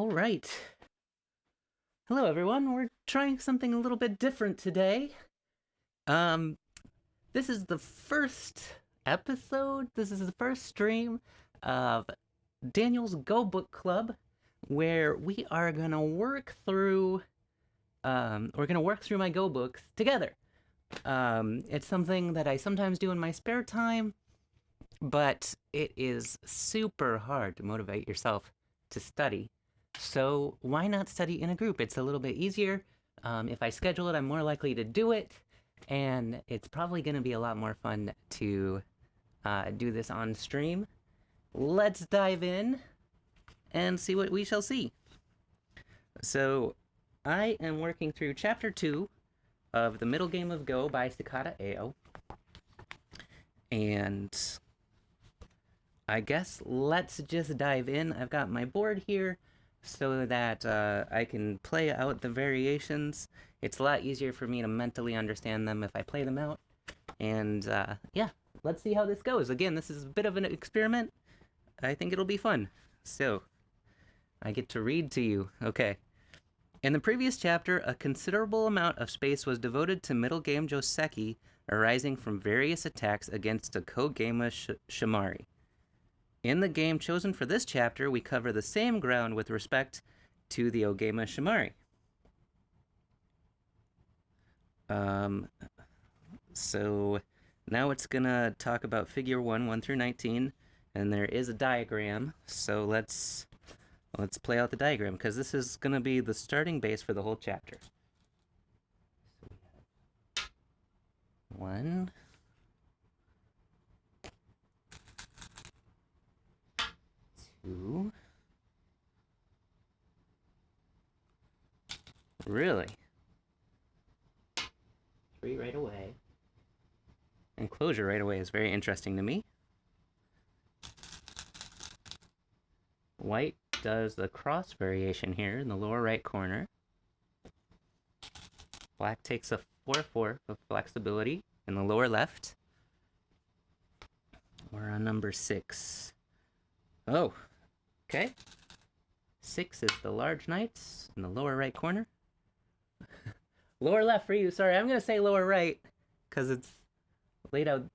All right. Hello, everyone. We're trying something a little bit different today. Um, this is the first episode. This is the first stream of Daniel's Go Book Club, where we are gonna work through. We're gonna work through my Go books together. It's something that I sometimes do in my spare time, but it is super hard to motivate yourself to study. So why not study in a group? It's a little bit easier. If I schedule it, I'm more likely to do it, and it's probably going to be a lot more fun to do this on stream. Let's dive in and see what we shall see. So I am working through Chapter 2 of The Middle Game of Go by Sakata Eio. And I guess let's just dive in. I've got my board here so that I can play out the variations. It's a lot easier for me to mentally understand them if I play them out. And yeah, let's see how this goes. Again, this is a bit of an experiment. I think it'll be fun. So, I get to read to you. Okay. In the previous chapter, a considerable amount of space was devoted to middle game Joseki arising from various attacks against a Kogema Shimari. In the game chosen for this chapter, we cover the same ground with respect to the Ogema Shimari. So now it's gonna talk about figure 1 through 19, and there is a diagram, so let's play out the diagram, because this is gonna be the starting base for the whole chapter. So we have 1, 2. Really? 3 right away. Enclosure right away is very interesting to me. White does the cross variation here in the lower right corner. Black takes a 4/4 of flexibility in the lower left. We're on number 6. Oh, okay. 6 is the large knights in the lower right corner. Lower left for you. Sorry, I'm going to say lower right because it's laid out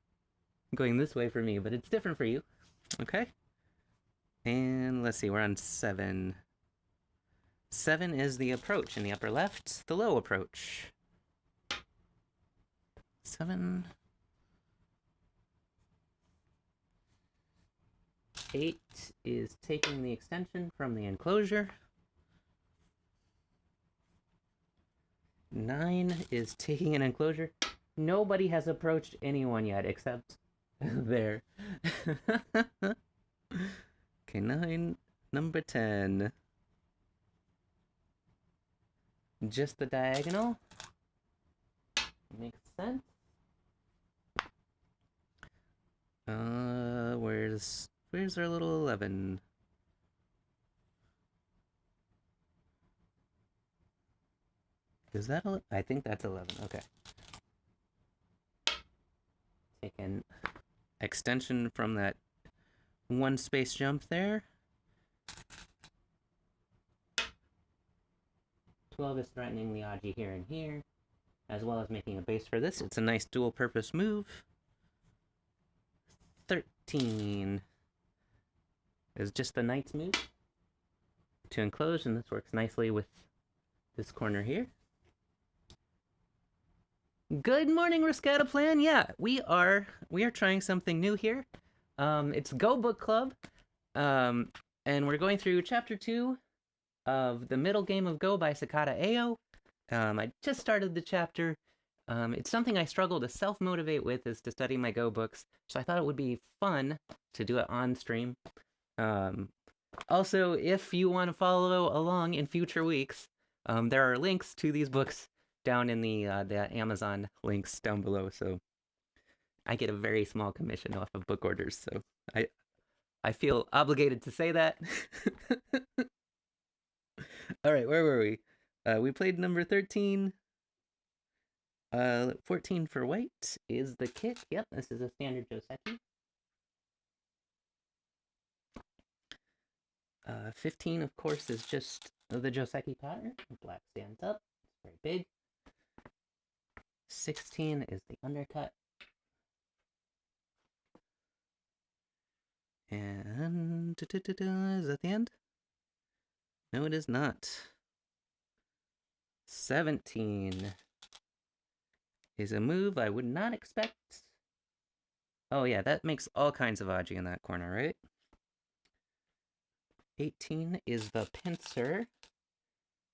going this way for me, but it's different for you. Okay. And let's see, we're on 7. 7 is the approach in the upper left, the low approach. 7. 8 is taking the extension from the enclosure. 9 is taking an enclosure. Nobody has approached anyone yet except there. Okay, 9. Number 10. Just the diagonal. Makes sense. Where's our little 11? Is that 11? I think that's 11. Okay. Take an extension from that one space jump there. 12 is threatening the Aji here and here, as well as making a base for this. It's a nice dual purpose move. 13 is just the knight's move to enclose, and this works nicely with this corner here. Good morning, Riscata Plan. Yeah, we are trying something new here. It's Go Book Club, and we're going through Chapter 2 of The Middle Game of Go by Sakata Eio. I just started the chapter. It's something I struggle to self-motivate with, is to study my Go books, so I thought it would be fun to do it on stream. Also, if you want to follow along in future weeks, there are links to these books down in the Amazon links down below, so I get a very small commission off of book orders, so I feel obligated to say that. All right, where were we? We played number 13. 14 for white is the kit. Yep, this is a standard Joseki. 15, of course, is just the Joseki pattern. Black stands up. It's very big. 16 is the undercut. And is that the end? No, it is not. 17 is a move I would not expect. Oh yeah, that makes all kinds of aji in that corner, right? 18 is the pincer,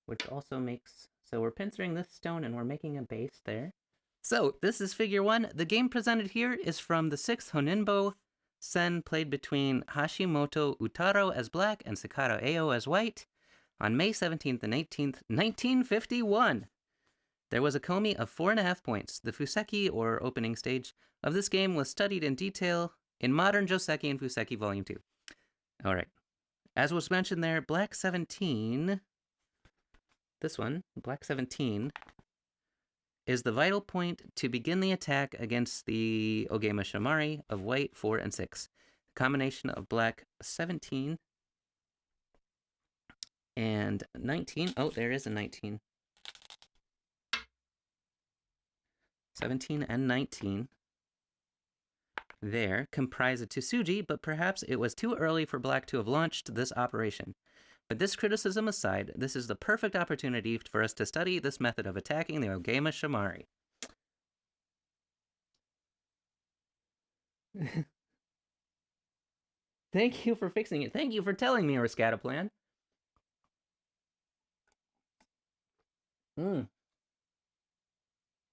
which also makes... So we're pincering this stone and we're making a base there. So this is figure 1. The game presented here is from the 6th Honinbo Sen, played between Hashimoto Utaro as black and Sakata Eio as white on May 17th and 18th, 1951. There was a komi of 4.5 points. The Fuseki, or opening stage, of this game was studied in detail in Modern Joseki and Fuseki Volume 2. All right. As was mentioned there, Black 17, this one, Black 17, is the vital point to begin the attack against the Ogema Shamari of white 4 and 6. The combination of Black 17 and 19, oh, there is a 19. 17 and 19 there comprise a Tsuji, but perhaps it was too early for Black to have launched this operation. But this criticism aside, this is the perfect opportunity for us to study this method of attacking the Ogema Shamari. Thank you for fixing it. Thank you for telling me, Rescataplan.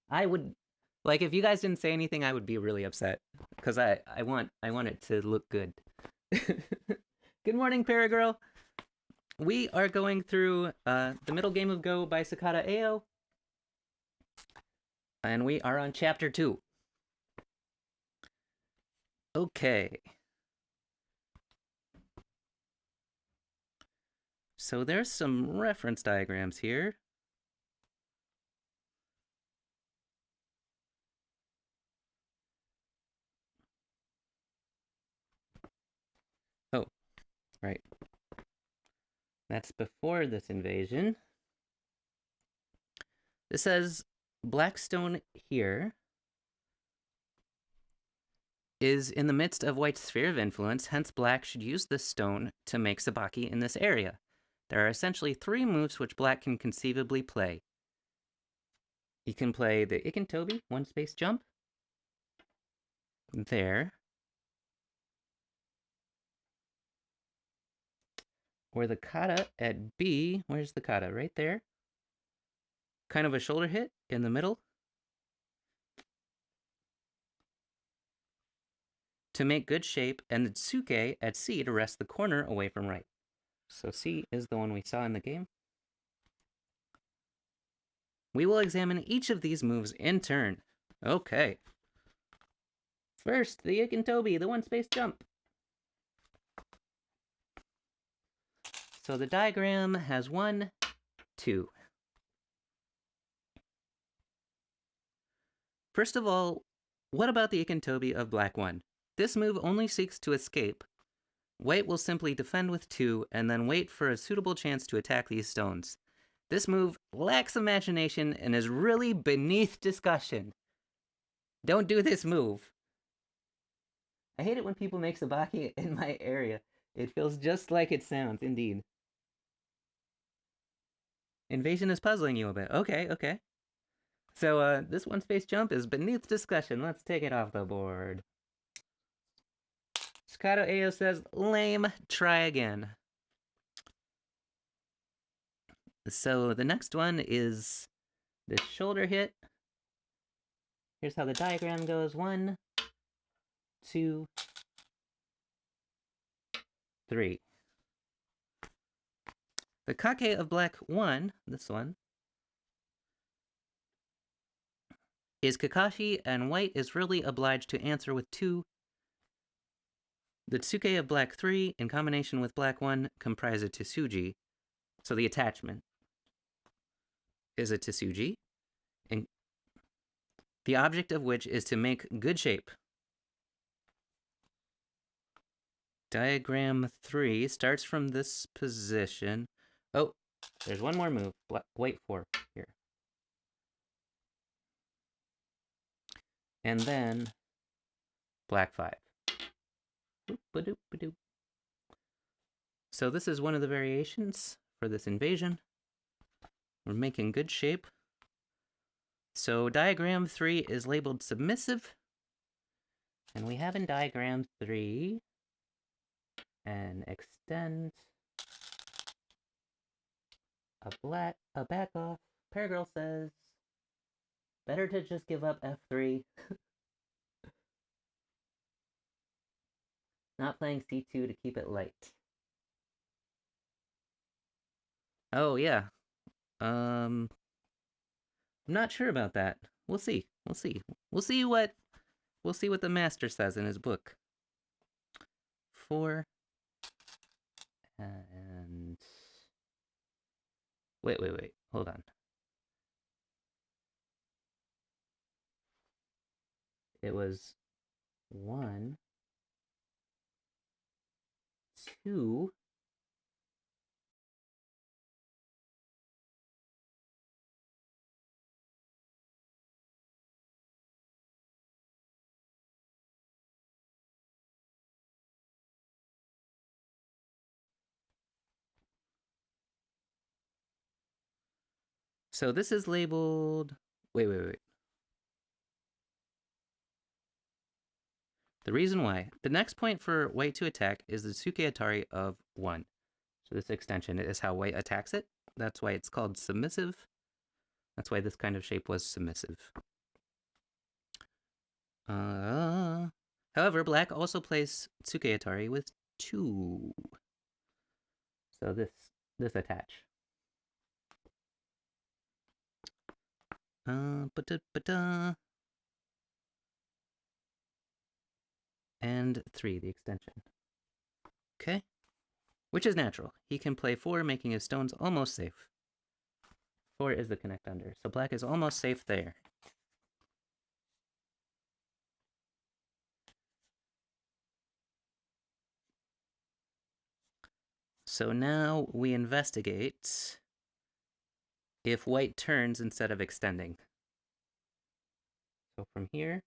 I would... Like, if you guys didn't say anything, I would be really upset. Because I want it to look good. Good morning, Paragirl. We are going through the middle game of Go by Sakata Eio. And we are on chapter 2. Okay. So there's some reference diagrams here. Oh, right. That's before this invasion. This says Blackstone here is in the midst of White's sphere of influence, hence Black should use this stone to make Sabaki in this area. There are essentially 3 moves which Black can conceivably play. He can play the Ikentobi, 1 space jump. There. Or the kata at B. Where's the kata? Right there. Kind of a shoulder hit in the middle. To make good shape, and the tsuke at C to rest the corner away from right. So C is the one we saw in the game. We will examine each of these moves in turn. Okay. First, the Ikentobi, the 1 space jump. So the diagram has 1, 2. First of all, what about the Ikentobi of Black 1? This move only seeks to escape. White will simply defend with 2, and then wait for a suitable chance to attack these stones. This move lacks imagination and is really beneath discussion. Don't do this move. I hate it when people make Sabaki in my area. It feels just like it sounds, indeed. Invasion is puzzling you a bit. Okay, okay. So, this 1 space jump is beneath discussion. Let's take it off the board. Sakata Eio says, lame, try again. So the next one is the shoulder hit. Here's how the diagram goes. 1, 2, 3. The kake of Black 1, this one, is Kakashi, and White is really obliged to answer with 2. The Tsuke of Black 3, in combination with Black 1, comprise a Tsuji. So the attachment is a Tsuji, and the object of which is to make good shape. Diagram 3 starts from this position. Oh, there's one more move. White 4 here. And then black 5. So this is one of the variations for this invasion. We're making good shape. So diagram 3 is labeled submissive. And we have in diagram 3 an extend, a back off. Paragirl says, better to just give up F3. Not playing C2 to keep it light. Oh, yeah. I'm not sure about that. We'll see. We'll see. We'll see what the master says in his book. 4 and wait. Hold on. It was 1, 2. So this is labeled. Wait. The reason why. The next point for white to attack is the Tsuke Atari of 1. So this extension is how white attacks it. That's why it's called submissive. That's why this kind of shape was submissive. However, black also plays Tsuke Atari with 2. So this attach. And 3, the extension. Okay. Which is natural. He can play 4, making his stones almost safe. 4 is the connect under. So black is almost safe there. So now we investigate if white turns instead of extending. So from here,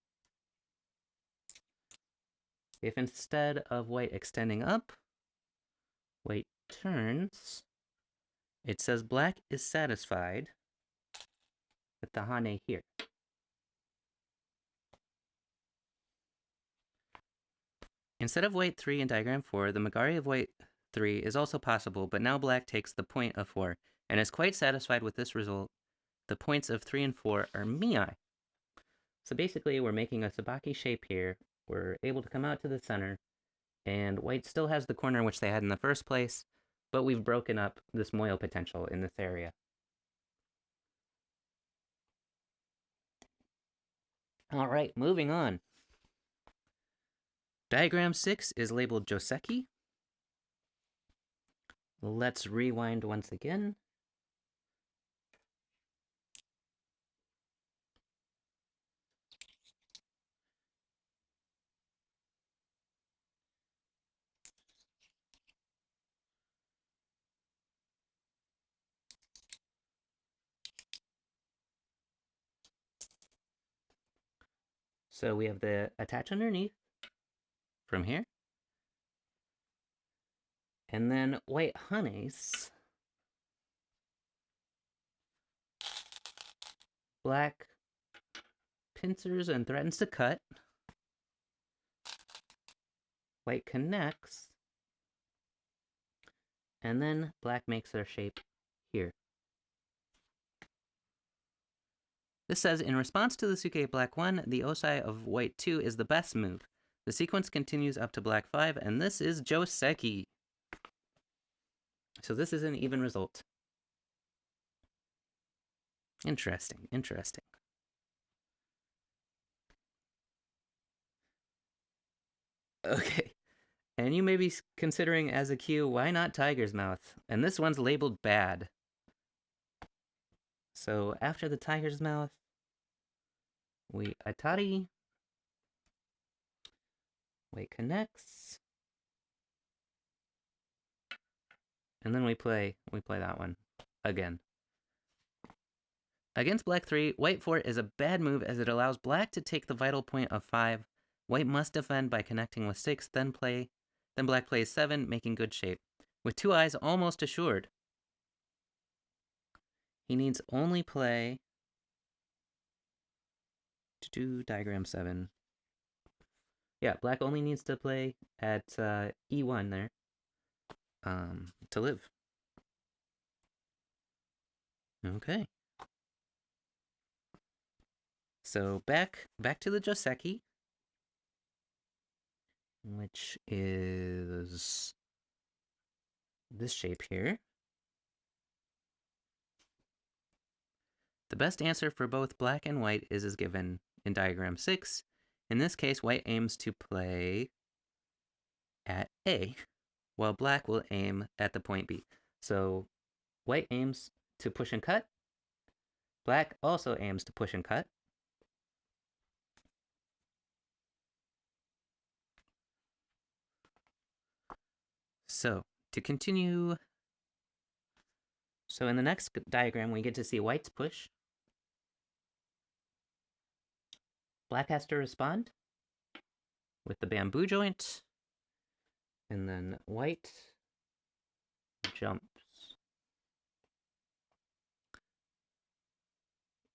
if instead of white extending up, white turns, it says black is satisfied with the Hane here. Instead of white 3 in diagram 4, the Magari of white 3 is also possible, but now black takes the point of 4 and is quite satisfied with this result. The points of 3 and 4 are Mii. So basically, we're making a Sabaki shape here. We're able to come out to the center, and white still has the corner which they had in the first place, but we've broken up this moil potential in this area. All right, moving on. Diagram 6 is labeled Joseki. Let's rewind once again. So we have the attach underneath from here. And then white honeys. Black pincers and threatens to cut. White connects. And then black makes their shape here. This says, in response to the Tsuke black 1, the Osai of white 2 is the best move. The sequence continues up to black 5, and this is Joseki. So this is an even result. Interesting. Okay. And you may be considering as a cue, why not Tiger's Mouth? And this one's labeled bad. So after the Tiger's Mouth, we Atari. White connects. And then we play that one again. Against black 3, white 4 is a bad move as it allows black to take the vital point of 5. White must defend by connecting with 6, then black plays 7, making good shape. With 2 eyes almost assured, he needs only play to do diagram 7. Yeah, black only needs to play at E1 there to live. Okay. So back to the Joseki, which is this shape here. The best answer for both black and white is as given in diagram 6. In this case, white aims to play at A, while black will aim at the point B. So white aims to push and cut. Black also aims to push and cut. So to continue, so in the next diagram, we get to see white's push. Black has to respond with the bamboo joint, and then white jumps.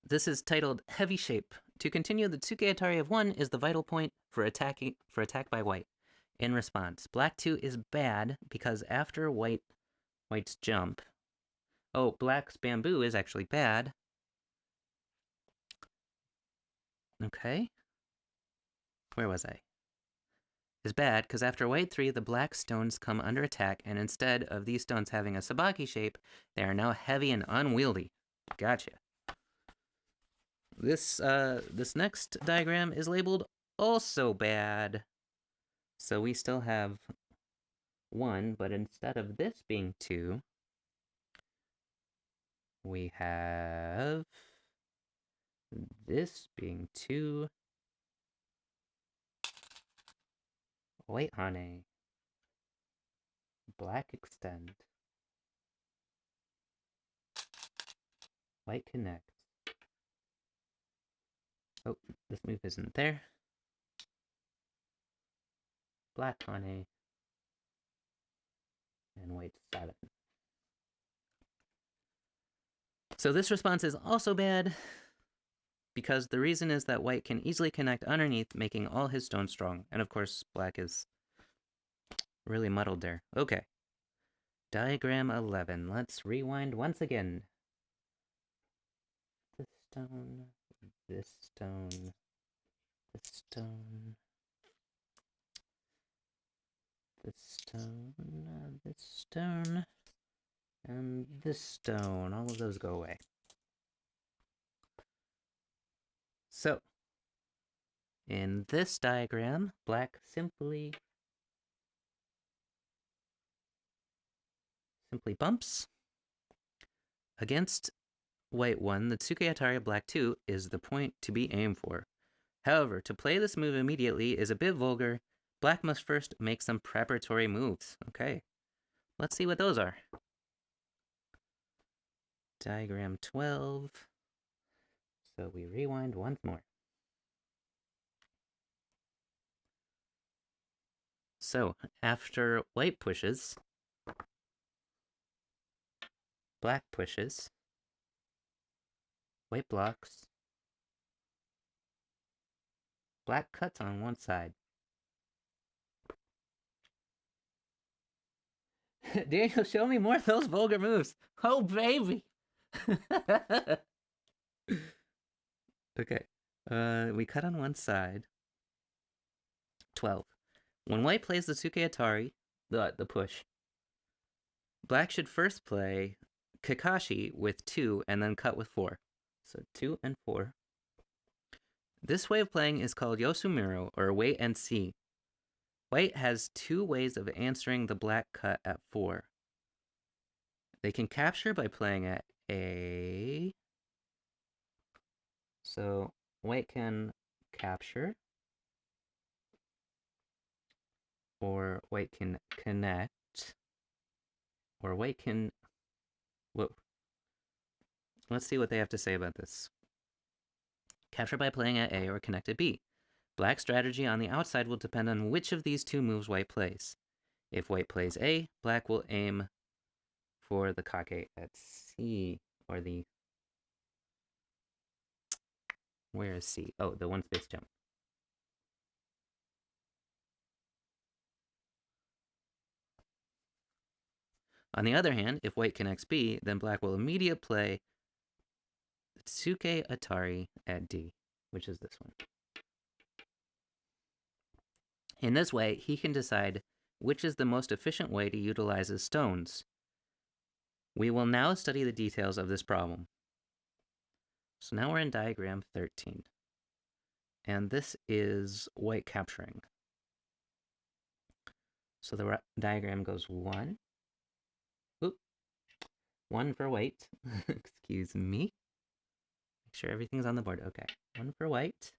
This is titled Heavy Shape. To continue, the Tsuke Atari of 1 is the vital point for attack by white. In response, black 2 is bad because after white's jump. Oh, black's bamboo is actually bad. Okay. Where was I? Is bad because after white 3, the black stones come under attack, and instead of these stones having a sabaki shape, they are now heavy and unwieldy. Gotcha. This next diagram is labeled also bad. So we still have 1, but instead of this being 2, we have this being 2. White honey. Black extend. White connect. Oh, this move isn't there. Black honey. And white 7. So this response is also bad because the reason is that white can easily connect underneath, making all his stones strong. And of course, black is really muddled there. Okay. Diagram 11. Let's rewind once again. This stone, this stone, this stone, this stone, this stone, and this stone. All of those go away. So, in this diagram, black simply bumps. Against white 1, the Tsuke Atari of black 2 is the point to be aimed for. However, to play this move immediately is a bit vulgar. Black must first make some preparatory moves. Okay, let's see what those are. Diagram 12. So we rewind once more. So, after white pushes, black pushes, white blocks, black cuts on one side. Daniel, show me more of those vulgar moves. Oh, baby. Okay. We cut on one side. 12. When white plays the Tsuke Atari, the push, black should first play Kakashi with 2 and then cut with 4. So 2 and 4. This way of playing is called Yosumiro, or wait and see. White has 2 ways of answering the black cut at 4. They can capture by playing at A. So white can capture, or white can connect, or white can... Whoa. Let's see what they have to say about this. Capture by playing at A or connect at B. Black's strategy on the outside will depend on which of these two moves white plays. If white plays A, black will aim for the kake at C, or the... Where is C? Oh, the one space jump. On the other hand, if white connects B, then black will immediately play Tsuke Atari at D, which is this one. In this way, he can decide which is the most efficient way to utilize his stones. We will now study the details of this problem. So now we're in diagram 13. And this is white capturing. So the diagram goes 1. Oop. 1 for white. Excuse me. Make sure everything's on the board. Okay. 1 for white.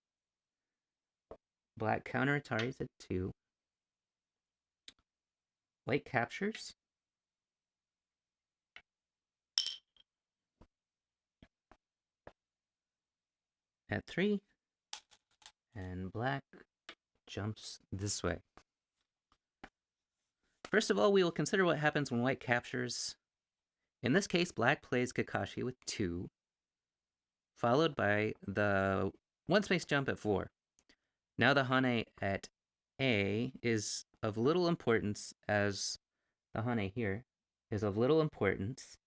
Black counter Atari's at 2. White captures. At 3. And black jumps this way. First of all, we will consider what happens when white captures. In this case, black plays Kakashi with 2, followed by the one space jump at 4. Now the Hane at A is of little importance, as the Hane here is of little importance,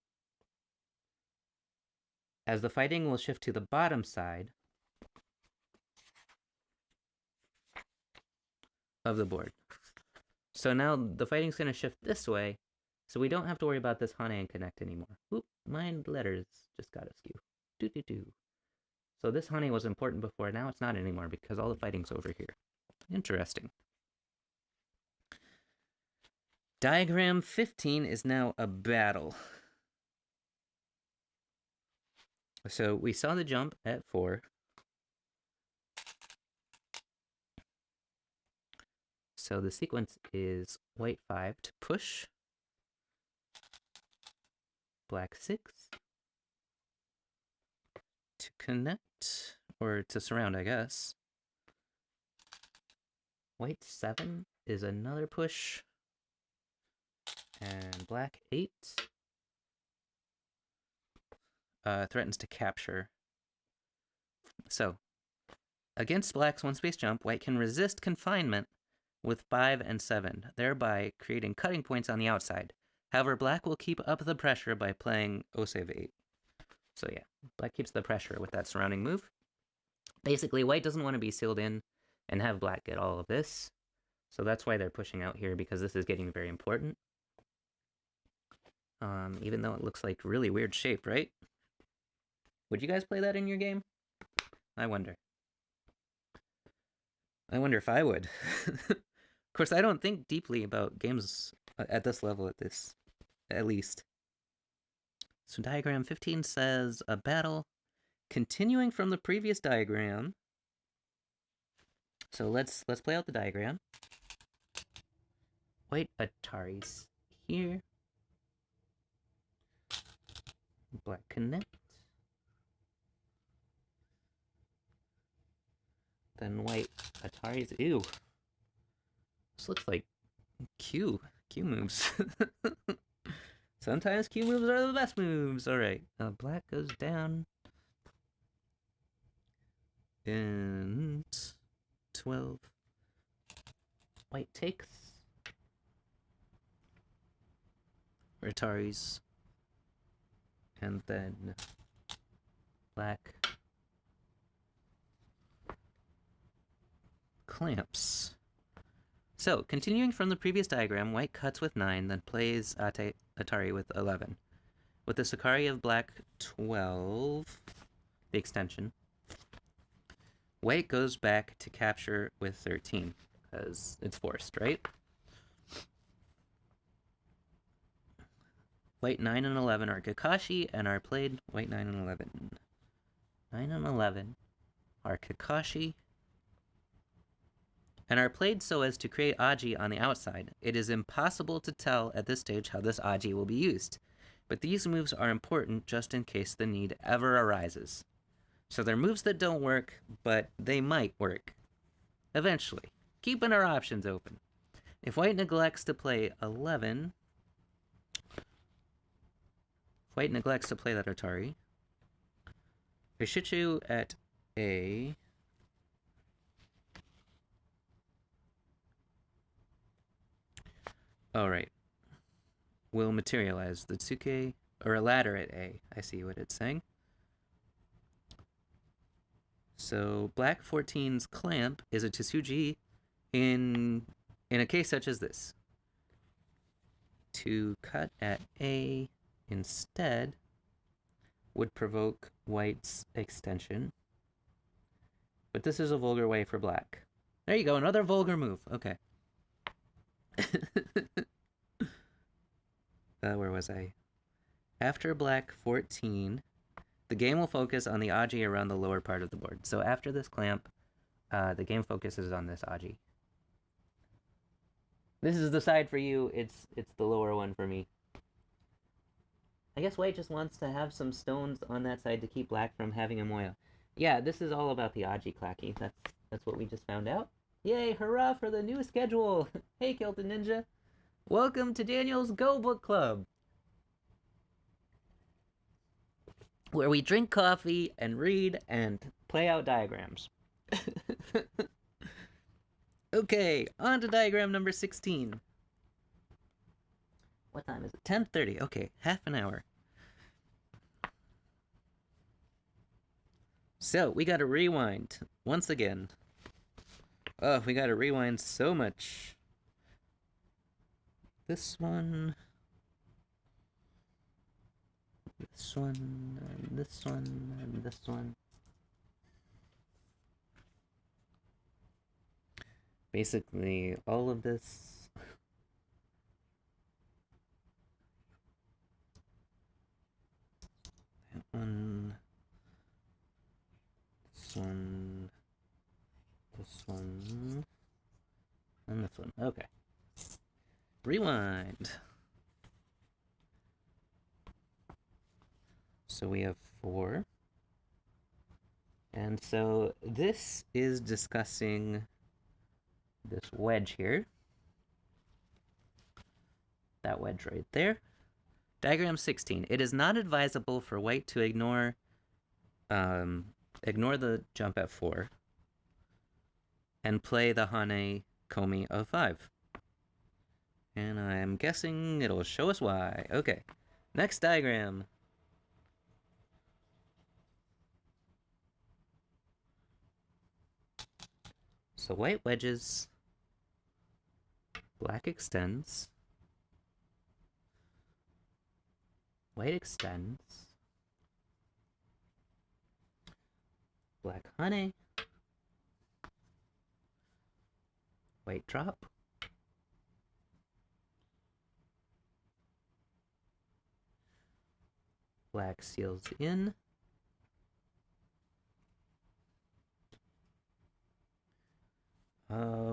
as the fighting will shift to the bottom side of the board. So now the fighting's going to shift this way, so we don't have to worry about this Hane and connect anymore. Oop, my letters just got askew. Doo-doo-doo. So this Hane was important before, now it's not anymore because all the fighting's over here. Interesting. Diagram 15 is now a battle. So we saw the jump at 4. So the sequence is white 5 to push, black 6 to connect, or to surround, I guess. White 7 is another push, and black 8 threatens to capture. So, against black's one space jump, white can resist confinement with 5 and 7, thereby creating cutting points on the outside. However, black will keep up the pressure by playing O save 8. So yeah, black keeps the pressure with that surrounding move. Basically, white doesn't want to be sealed in and have black get all of this. So that's why they're pushing out here, because this is getting very important. Even though it looks like really weird shape, right? Would you guys play that in your game? I wonder. I wonder if I would. Of course, I don't think deeply about games at this level, at least. So diagram 15 says a battle continuing from the previous diagram. So let's play out the diagram. White Atari's here. Black connect. Then white Atari's... Ew. This looks like Q moves. Sometimes Q moves are the best moves. Alright. Black goes down. And 12. White takes. Atari's. And then black clamps. So, continuing from the previous diagram, white cuts with 9, then plays Atari with 11. With the Sakari of black 12, the extension, white goes back to capture with 13, because it's forced, right? White 9 and 11 are Kakashi and are played white 9 and 11. 9 and 11 are Kakashi and are played so as to create aji on the outside. It is impossible to tell at this stage how this aji will be used, but these moves are important just in case the need ever arises. So they're moves that don't work, but they might work. Eventually. Keeping our options open. If white neglects to play 11... If white neglects to play that Atari, Rishichu at A... Alright. Will materialize the Tsuke, or a ladder at A. I see what it's saying. So black 14's clamp is a Tsuji in a case such as this. To cut at A instead would provoke white's extension. But this is a vulgar way for black. There you go, another vulgar move. Okay. Where was I? After black 14, the game will focus on the aji around the lower part of the board. So after this clamp, the game focuses on this aji. This is the side for you. It's the lower one for me. I guess white just wants to have some stones on that side to keep black from having a moya. Yeah, this is all about the aji clacky. That's what we just found out. Yay, hurrah for the new schedule! Hey, Kilton Ninja. Welcome to Daniel's Go Book Club, where we drink coffee and read and play out diagrams. Okay, on to diagram number 16. What time is it? 10:30. Okay, half an hour. So, we gotta rewind once again. Oh, we gotta rewind so much. This one, and this one, and this one, and this one. Basically, all of this. That one. This one. This one. And this one. Okay. Rewind. So we have 4. And so this is discussing this wedge here. That wedge right there. Diagram 16. It is not advisable for white to ignore the jump at 4 and play the Hane Komi of 5. And I'm guessing it'll show us why. Okay. Next diagram. So white wedges, black extends, white extends, black honey, white drop, black seals in,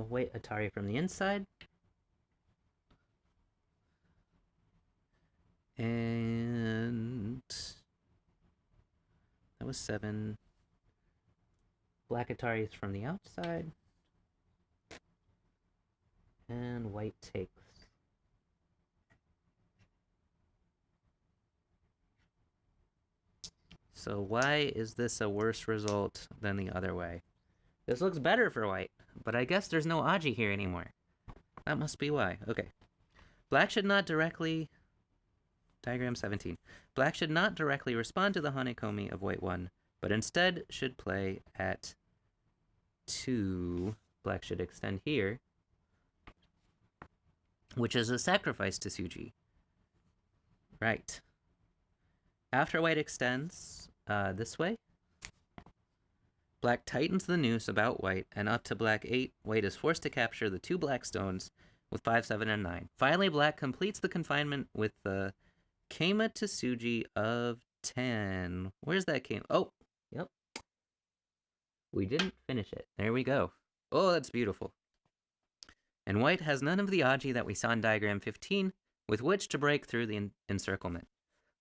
white Atari from the inside, and that was 7. Black Ataris from the outside, and white takes. So why is this a worse result than the other way? This looks better for white, but I guess there's no aji here anymore. That must be why. Okay. Black should not directly... Diagram 17. Black should not directly respond to the Hanekomi of white 1, but instead should play at 2. Black should extend here, which is a sacrifice to Suji. Right. After white extends this way, black tightens the noose about white, and up to black 8, white is forced to capture the 2 black stones with 5, 7, and 9. Finally, black completes the confinement with the Keima Tsuji of 10. Where's that came? Oh, yep. We didn't finish it. There we go. Oh, that's beautiful. And white has none of the aji that we saw in diagram 15 with which to break through the encirclement.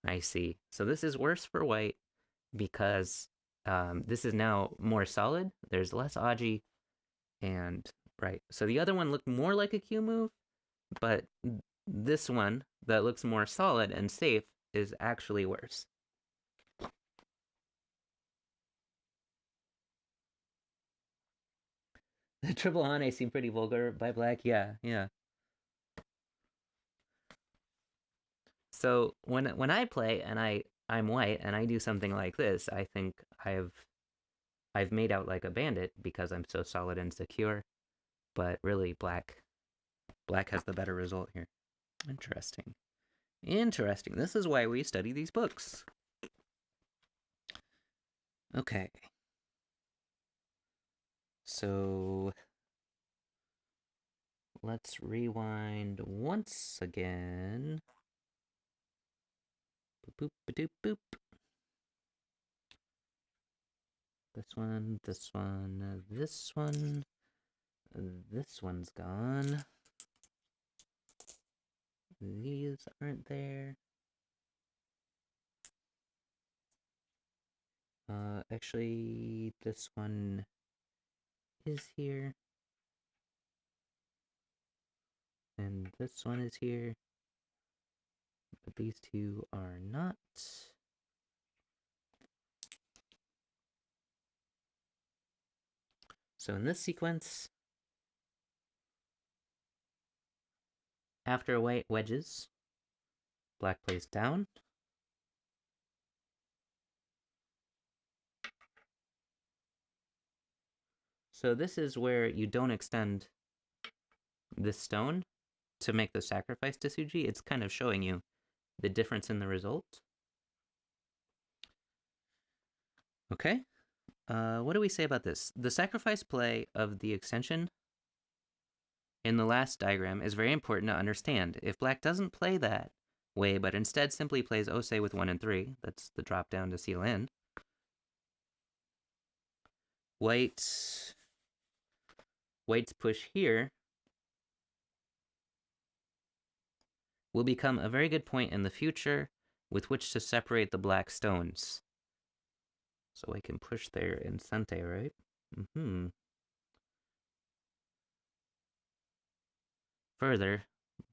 I see. So this is worse for white because this is now more solid. There's less aji, and right. So the other one looked more like a Q move, but this one that looks more solid and safe is actually worse. The triple Hane seemed pretty vulgar by black. Yeah, yeah. So when I play and I'm white and I do something like this, I think I've made out like a bandit because I'm so solid and secure. But really, black has the better result here. Interesting. Interesting. This is why we study these books. Okay. So let's rewind once again. Boop, boop, boop, boop. This one, this one, this one. This one's gone. These aren't there. Actually, this one is here. And this one is here. But these two are not. So in this sequence, after white wedges, black plays down. So this is where you don't extend this stone to make the sacrifice to Suji. It's kind of showing you the difference in the result. Okay. What do we say about this? The sacrifice play of the extension in the last diagram is very important to understand. If black doesn't play that way, but instead simply plays Ose with 1 and 3, that's the drop down to seal in, white's push here will become a very good point in the future with which to separate the black stones. So I can push there in Sante, right? Further,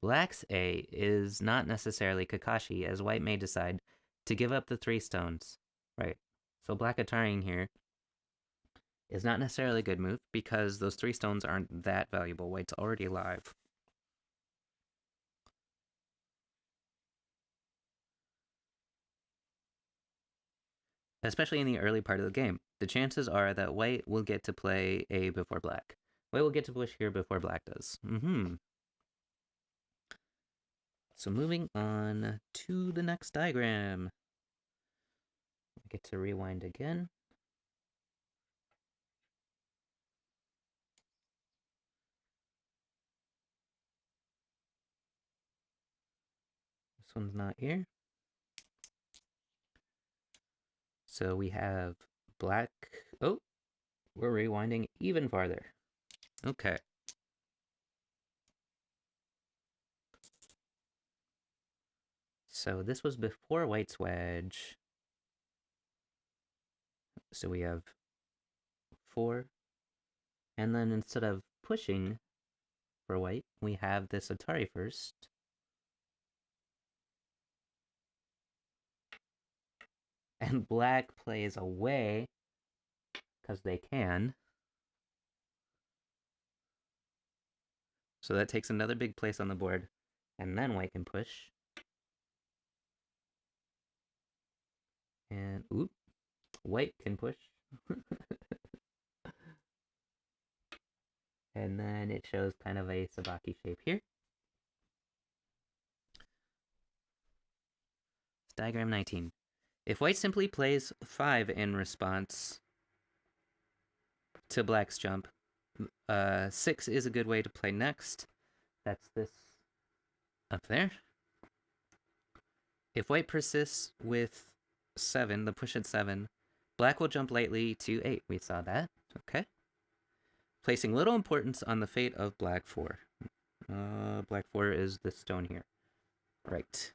black's A is not necessarily Kakashi, as white may decide to give up the 3 stones. Right. So black Ataring here is not necessarily a good move because those 3 stones aren't that valuable. White's already alive. Especially in the early part of the game. The chances are that white will get to play A before black. White will get to push here before black does. So moving on to the next diagram. I get to rewind again. This one's not here. So we have black. Oh, we're rewinding even farther. Okay. So this was before white's wedge. So we have 4. And then instead of pushing for white, we have this Atari first. And black plays away because they can. So that takes another big place on the board. And then white can push. And, oop, white can push. And then it shows kind of a Sabaki shape here. Diagram 19. If white simply plays 5 in response to black's jump, 6 is a good way to play next. That's this up there. If white persists with 7, the push at 7, black will jump lightly to 8. We saw that. Okay. Placing little importance on the fate of black 4. Black 4 is this stone here. Right.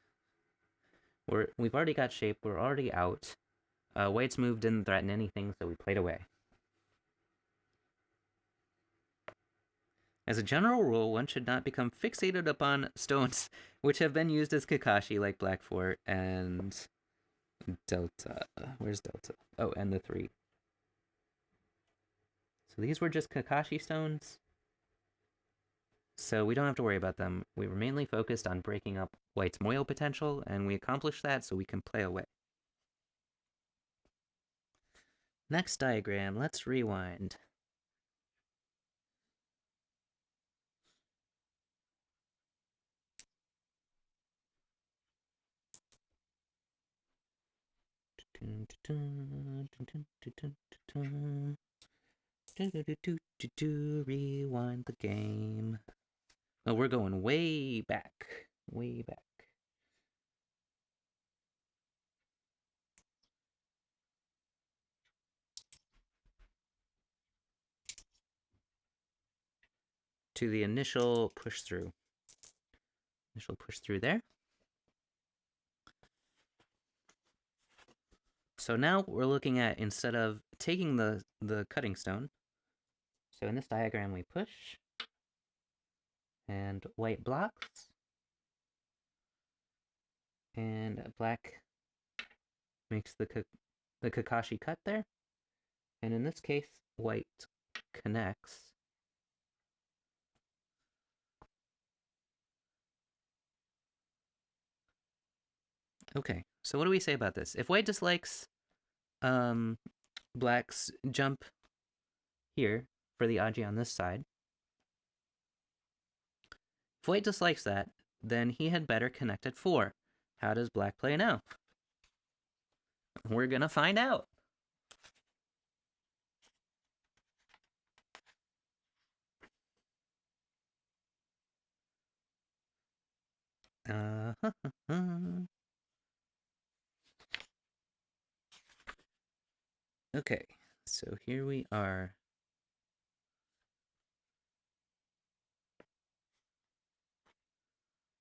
We've already got shape. We're already out. White's move didn't threaten anything, so we played away. As a general rule, one should not become fixated upon stones which have been used as Kakashi, like Black 4 and Delta. Where's Delta? Oh, and the 3. So these were just Kakashi stones. So we don't have to worry about them. We were mainly focused on breaking up White's Moyo potential, and we accomplished that, so we can play away. Next diagram, let's rewind. Rewind the game. Oh, we're going way back. Way back. To the initial push through. Initial push through there. So now we're looking at, instead of taking the cutting stone, so in this diagram we push, and white blocks, and black makes the Kakashi cut there, and in this case white connects. Okay, so what do we say about this? If white dislikes black's jump here for the Aji on this side, if white dislikes that, then he had better connect at 4. How does black play now? We're gonna find out. Okay, so here we are.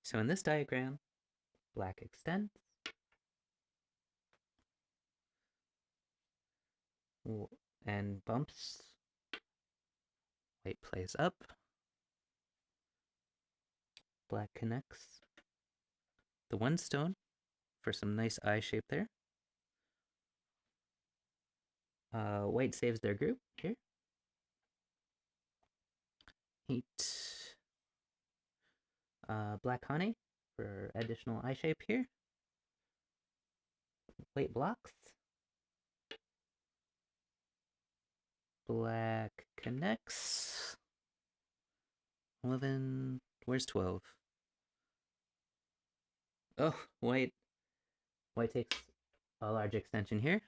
So in this diagram, black extends. And bumps. White plays up. Black connects the one stone for some nice eye shape there. White saves their group here. 8. Black honey for additional eye shape here. White blocks. Black connects. 11. Where's 12? Oh, white takes a large extension here.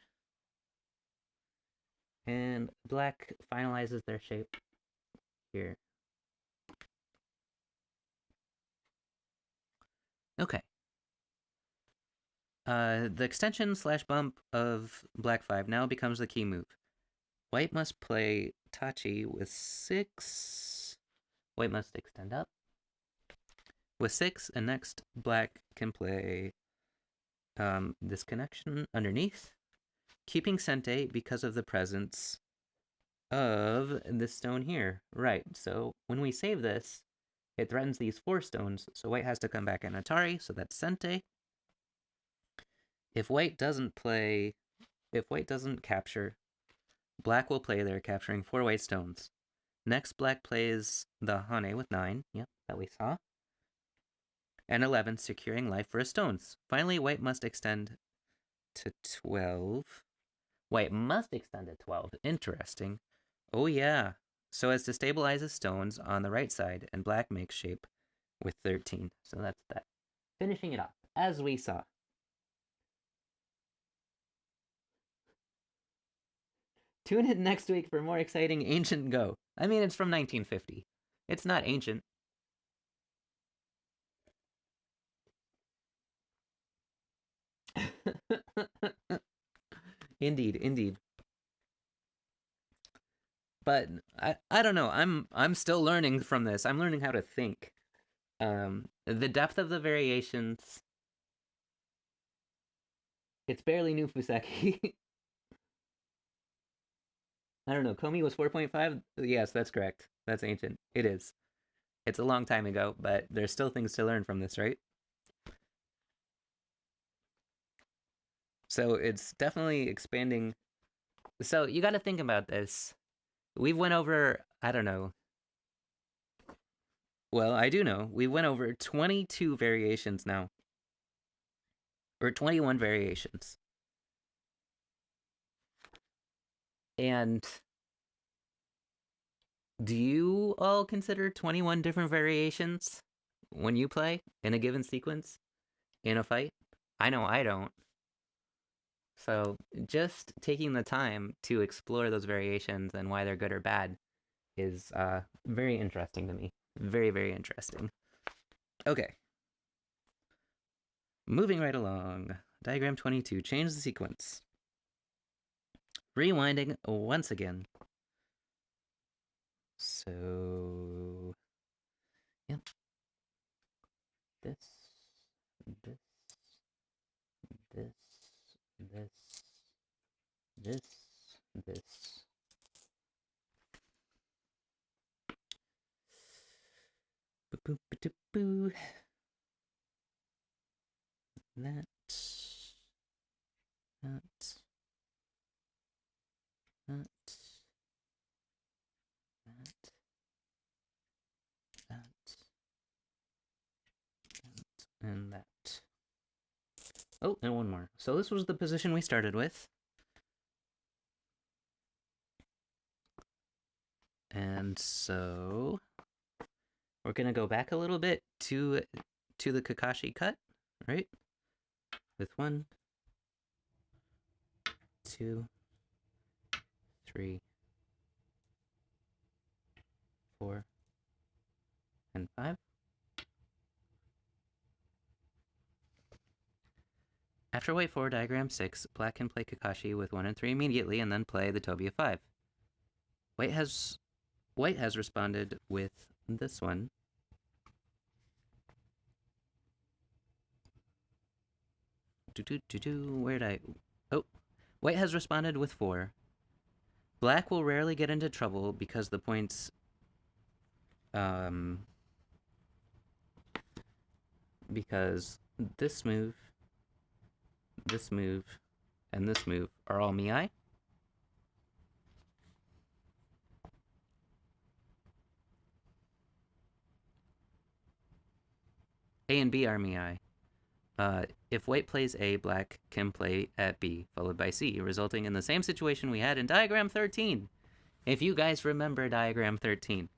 And black finalizes their shape here. Okay. The extension / bump of black 5 now becomes the key move. White must play Tachi with 6. White must extend up with 6, and next black can play this connection underneath, keeping Sente because of the presence of this stone here. Right, so when we save this, it threatens these 4 stones, so white has to come back in Atari, so that's Sente. If white doesn't capture, black will play there, capturing 4 white stones. Next, black plays the Hane with 9, yep, that we saw, and 11, securing life for his stones. Finally, white must extend to 12. White must extend to 12. Interesting. Oh yeah. So as to stabilize his stones on the right side, and black makes shape with 13. So that's that. Finishing it off, as we saw. Tune in next week for more exciting Ancient Go. I mean, it's from 1950. It's not ancient. Indeed, indeed. But I don't know. I'm still learning from this. I'm learning how to think. The depth of the variations, it's barely new Fuseki. I don't know. Komi was 4.5. Yes, that's correct. That's ancient. It is. It's a long time ago, but there's still things to learn from this, right? So it's definitely expanding. So you got to think about this. We've went over, I don't know. Well, I do know. We went over 22 variations now, or 21 variations. And do you all consider 21 different variations when you play in a given sequence in a fight? I know I don't. So just taking the time to explore those variations and why they're good or bad is very interesting to me. Very, very interesting. Okay, moving right along. Diagram 22, change the sequence. Rewinding once again. So, yep. This, this, this, this, this, this. Boo, boo, boo, that, that, that, that, that, and that. Oh, and one more. So this was the position we started with. And so we're gonna go back a little bit to the Kakashi cut, right? With 1, 2, 3, 4, and 5. After white 4, diagram 6, black can play Kakashi with 1 and 3 immediately, and then play the Tobi of 5. White has responded with this one. Where'd I? Oh, white has responded with 4. Black will rarely get into trouble because the points, because this move, and this move are all Miai. A and B are Miai. If white plays A, black can play at B, followed by C, resulting in the same situation we had in diagram 13. If you guys remember diagram 13.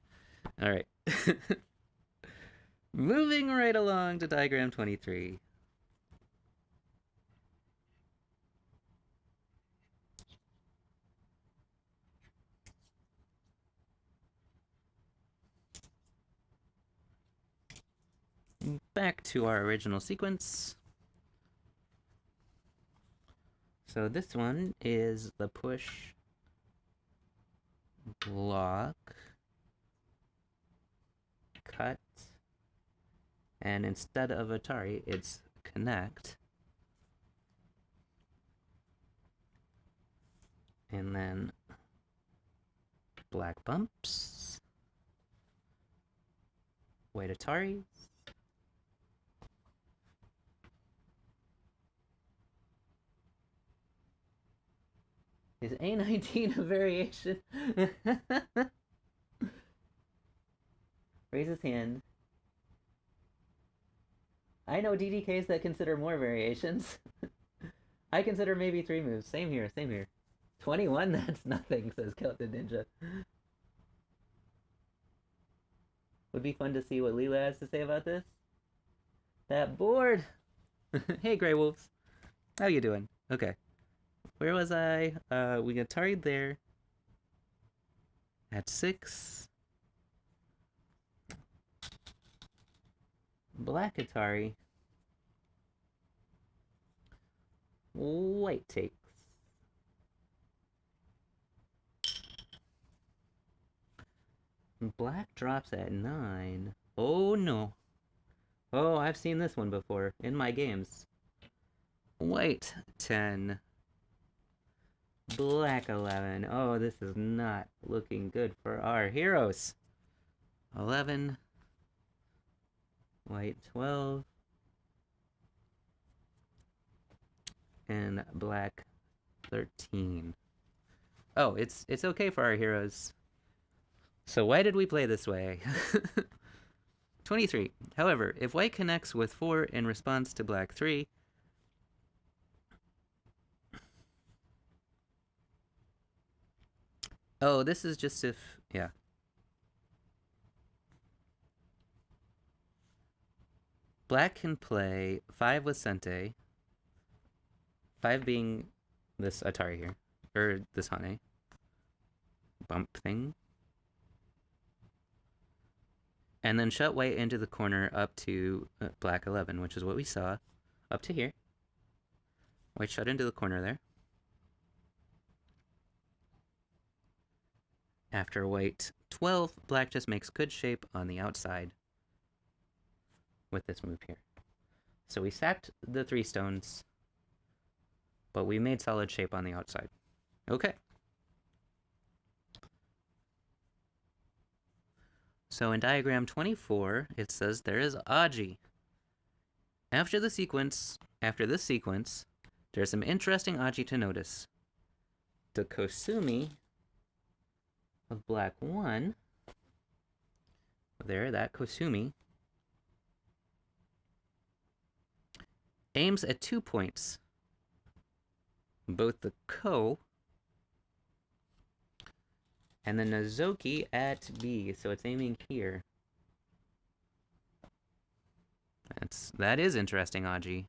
All right. Moving right along to diagram 23. Back to our original sequence. So this one is the push, block, cut, and instead of Atari, it's connect. And then black bumps, white Atari. Is A19 a variation? Raise his hand. I know DDKs that consider more variations. I consider maybe 3 moves. Same here, same here. 21? That's nothing, says Kelton Ninja. Would be fun to see what Leela has to say about this. That board! Hey, Grey Wolves. How you doing? Okay. Where was I? We got Atari there. At 6. Black Atari. White takes. Black drops at 9. Oh no. Oh, I've seen this one before in my games. White 10, black 11. Oh, this is not looking good for our heroes. 11, white 12, and black 13. Oh, it's okay for our heroes. So why did we play this way? 23. However, if white connects with 4 in response to black 3, oh, this is just if, yeah. Black can play 5 with Sente, 5 being this Atari here, or this Hane bump thing, and then shut white into the corner up to black 11, which is what we saw up to here. White shut into the corner there. After white 12, black just makes good shape on the outside with this move here. So we sacked the 3 stones, but we made solid shape on the outside. Okay. So in diagram 24, it says there is Aji. After this sequence, there's some interesting Aji to notice. The Kosumi of black 1, there, that Kosumi, aims at 2 points. Both the Ko and the Nozoki at B, so it's aiming here. That is interesting, Aji.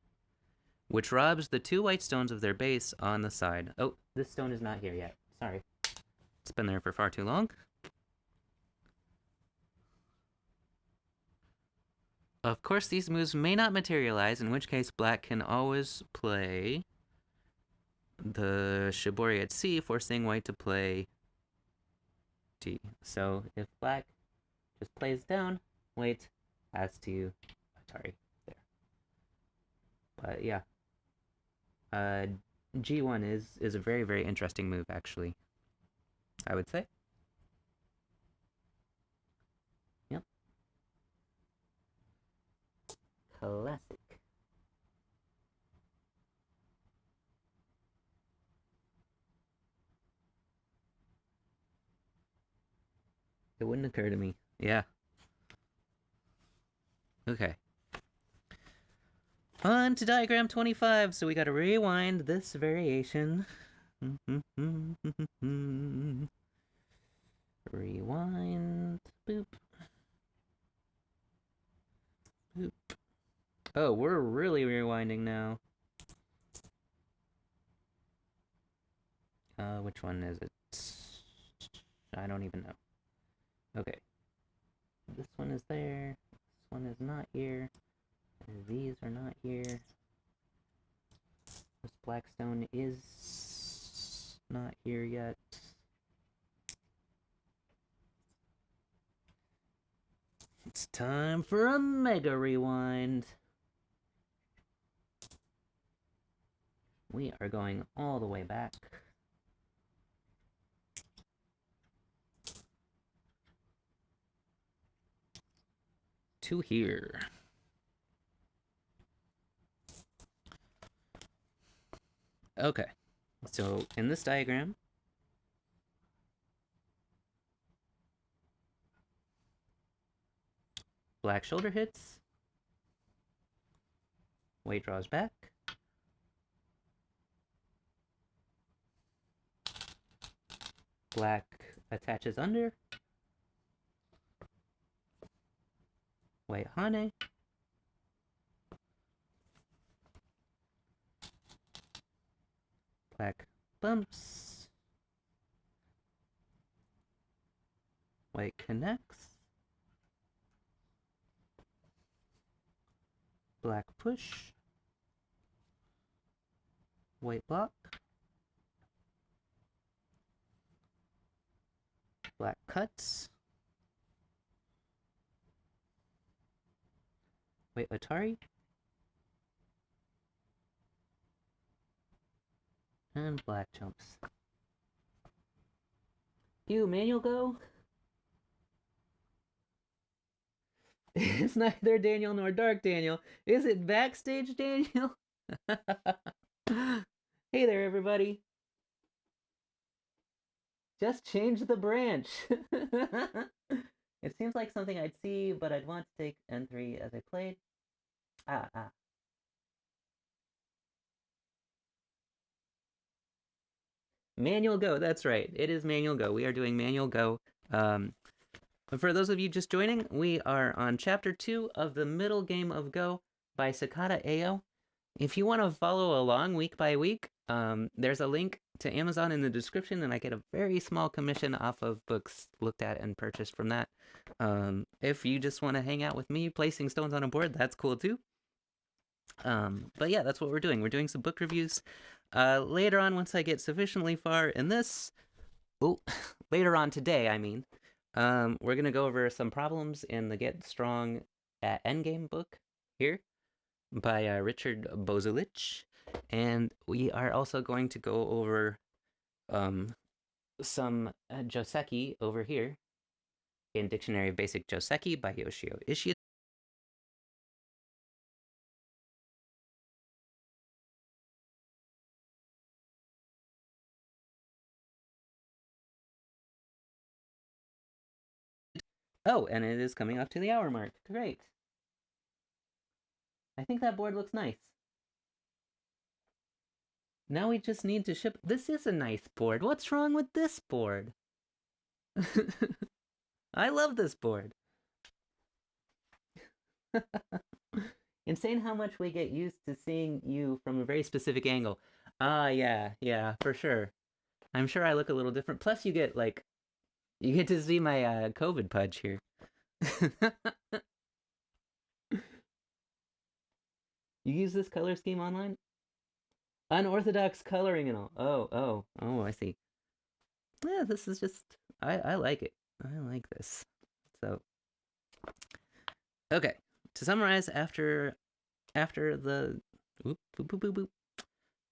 Which robs the 2 white stones of their base on the side. Oh, this stone is not here yet. Sorry. It's been there for far too long. Of course, these moves may not materialize, in which case black can always play the Shibori at C, forcing white to play D. So if black just plays down, white has to Atari there. But yeah, G1 is a very, very interesting move, actually, I would say. Yep. Classic. It wouldn't occur to me. Yeah. Okay. On to diagram 25. So we gotta rewind this variation. Rewind. Boop. Boop. Oh, we're really rewinding now. Which one is it? I don't even know. Okay. This one is there. This one is not here. These are not here. This blackstone is not here yet. It's time for a mega rewind. We are going all the way back. To here. Okay, so in this diagram, black shoulder hits, white draws back, black attaches under, white hane, black bumps, white connects, black push, white block, black cuts, Wait, Atari? And black jumps. You, manual go? It's neither Daniel nor Dark Daniel. Is it Backstage Daniel? Hey there, everybody. Just change the branch. It seems like something I'd see, but I'd want to take N3 as I played. Ah. Manual Go, that's right. It is Manual Go. We are doing Manual Go. For those of you just joining, we are on Chapter 2 of the middle game of Go by Sakata Eio. If you want to follow along week by week, there's a link to Amazon in the description, and I get a very small commission off of books looked at and purchased from that. If you just want to hang out with me placing stones on a board, that's cool too. But yeah, that's what we're doing. We're doing some book reviews. Later on, once I get sufficiently far in this, later on today, I mean, we're gonna go over some problems in the Get Strong at Endgame book here by Richard Bozulich, and we are also going to go over some Joseki over here in Dictionary of Basic Joseki by Yoshio Ishida. Oh, and it is coming up to the hour mark. Great. I think that board looks nice. Now we just need to ship. This is a nice board. What's wrong with this board? I love this board. Insane how much we get used to seeing you from a very specific angle. Yeah, for sure. I'm sure I look a little different. Plus, you get to see my COVID pudge here. You use this color scheme online? Unorthodox coloring and all. Oh, I see. Yeah, this is just I like it. I like this. So okay. To summarize, after the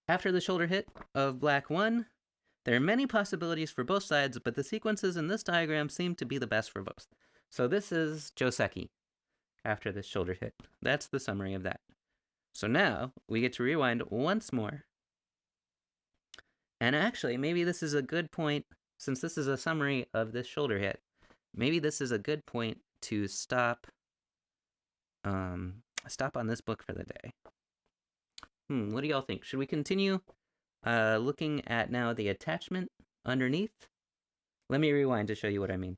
after the shoulder hit of black 1, there are many possibilities for both sides, but the sequences in this diagram seem to be the best for both. So this is Joseki after this shoulder hit. That's the summary of that. So now we get to rewind once more. And actually, maybe this is a good point, since this is a summary of this shoulder hit, maybe this is a good point to stop on this book for the day. What do y'all think? Should we continue looking at now the attachment underneath? Let me rewind to show you what I mean.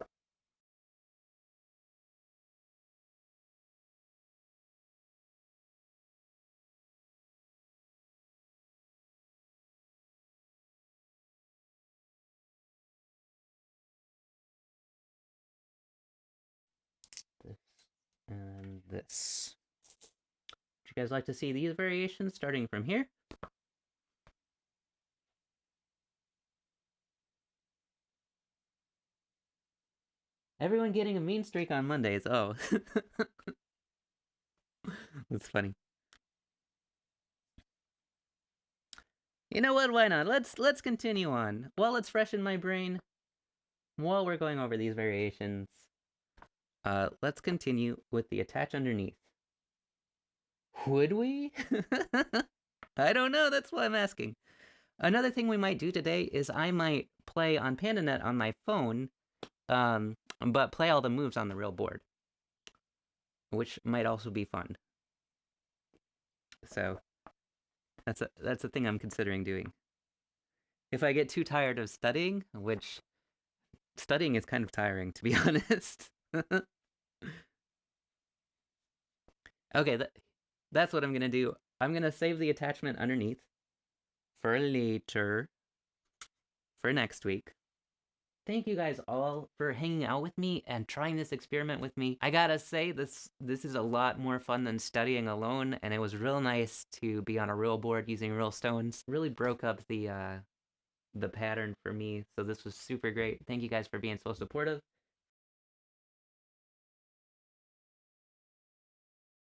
This and this. Would you guys like to see these variations starting from here? Everyone getting a mean streak on Mondays. Oh. That's funny. You know what? Why not? Let's continue on. While it's fresh in my brain, while we're going over these variations, let's continue with the attach underneath. Would we? I don't know. That's why I'm asking. Another thing we might do today is I might play on PandaNet on my phone, but play all the moves on the real board, which might also be fun. So that's a thing I'm considering doing. If I get too tired of studying, which studying is kind of tiring, to be honest. Okay, that's what I'm gonna do. I'm gonna save the attachment underneath for later, for next week. Thank you guys all for hanging out with me and trying this experiment with me. I gotta say, this is a lot more fun than studying alone, and it was real nice to be on a real board using real stones. Really broke up the pattern for me, so this was super great. Thank you guys for being so supportive.